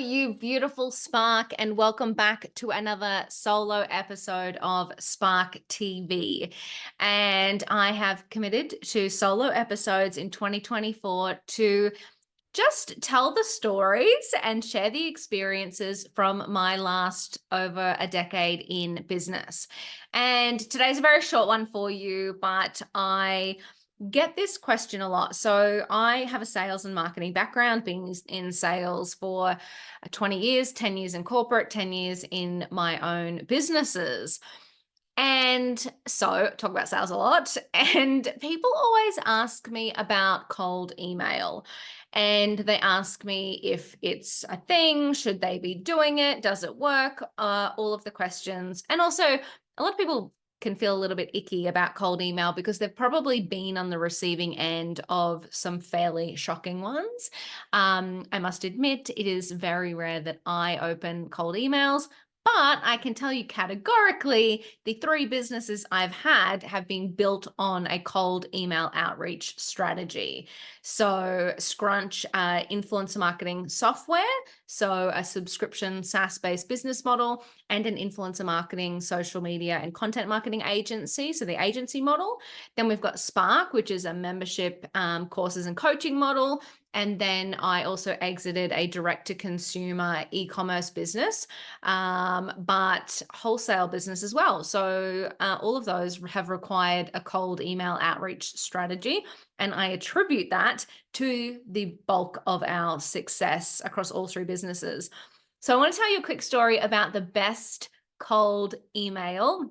you beautiful Spark, and welcome back to another solo episode of Spark TV. And I have committed to solo episodes in 2024 to just tell the stories and share the experiences from my last over a decade in business. And today's a very short one for you, but I get this question a lot. So I have a sales and marketing background, being in sales for 20 years, 10 years in corporate, 10 years in my own businesses. And so talk about sales a lot. And people always ask me about cold email. And they ask me if it's a thing, should they be doing it? Does it work? All of the questions. And also, a lot of people can feel a little bit icky about cold email because they've probably been on the receiving end of some fairly shocking ones. I must admit, it is very rare that I open cold emails. But I can tell you categorically, the 3 businesses I've had have been built on a cold email outreach strategy. So Scrunch influencer marketing software, so a subscription SaaS-based business model, and an influencer marketing, social media, and content marketing agency, so the agency model. Then we've got Spark, which is a membership courses and coaching model. And then I also exited a direct-to-consumer e-commerce business, but wholesale business as well. So all of those have required a cold email outreach strategy. And I attribute that to the bulk of our success across all 3 businesses. So I want to tell you a quick story about the best cold email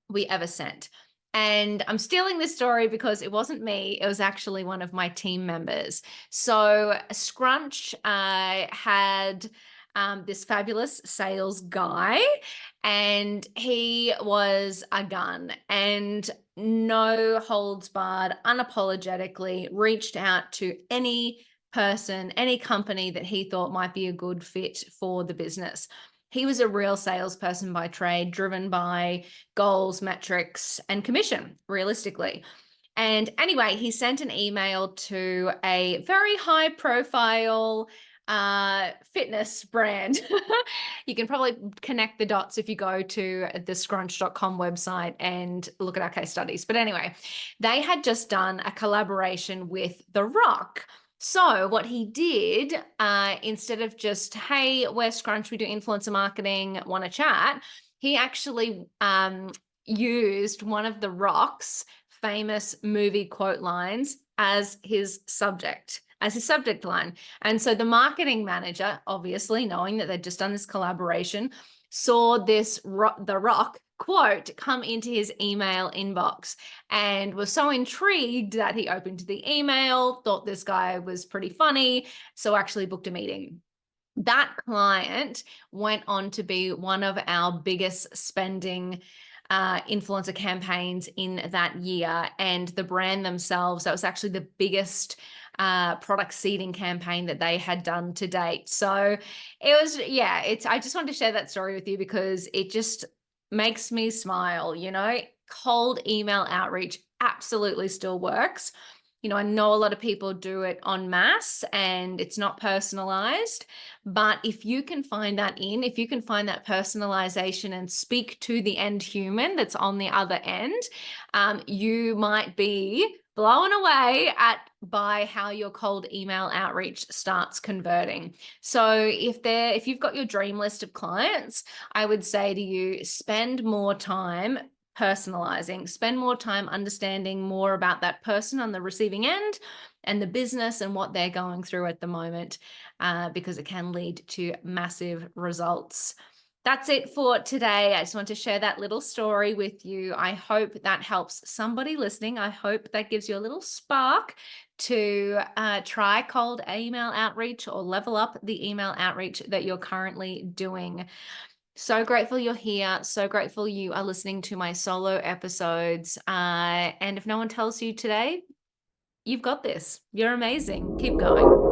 we ever sent. And I'm stealing this story because it wasn't me. It was actually one of my team members. So Scrunch had this fabulous sales guy, and he was a gun and no holds barred, unapologetically reached out to any person, any company that he thought might be a good fit for the business. He was a real salesperson by trade, driven by goals, metrics, and commission, realistically. And anyway, he sent an email to a very high profile fitness brand. You can probably connect the dots if you go to the scrunch.com website and look at our case studies. But anyway, they had just done a collaboration with The Rock. So what he did, instead of just, hey, we're Scrunch, we do influencer marketing, want to chat, he actually used one of The Rock's famous movie quote lines as his subject line. And so the marketing manager, obviously knowing that they'd just done this collaboration, saw this The Rock quote come into his email inbox and was so intrigued that he opened the email, thought this guy was pretty funny, so actually booked a meeting. That client went on to be one of our biggest spending influencer campaigns in that year. And the brand themselves, that was actually the biggest product seeding campaign that they had done to date. So it was, yeah, I just wanted to share that story with you because it just makes me smile. Cold email outreach absolutely still works. I know a lot of people do it en masse and it's not personalized, but if you can find that personalization and speak to the end human that's on the other end, you might be blown away by how your cold email outreach starts converting. So if you've got your dream list of clients, I would say to you, spend more time personalizing, spend more time understanding more about that person on the receiving end and the business and what they're going through at the moment, because it can lead to massive results. That's it for today. I just want to share that little story with you. I hope that helps somebody listening. I hope that gives you a little spark to try cold email outreach or level up the email outreach that you're currently doing. So grateful you're here. So grateful you are listening to my solo episodes. And if no one tells you today, you've got this. You're amazing. Keep going.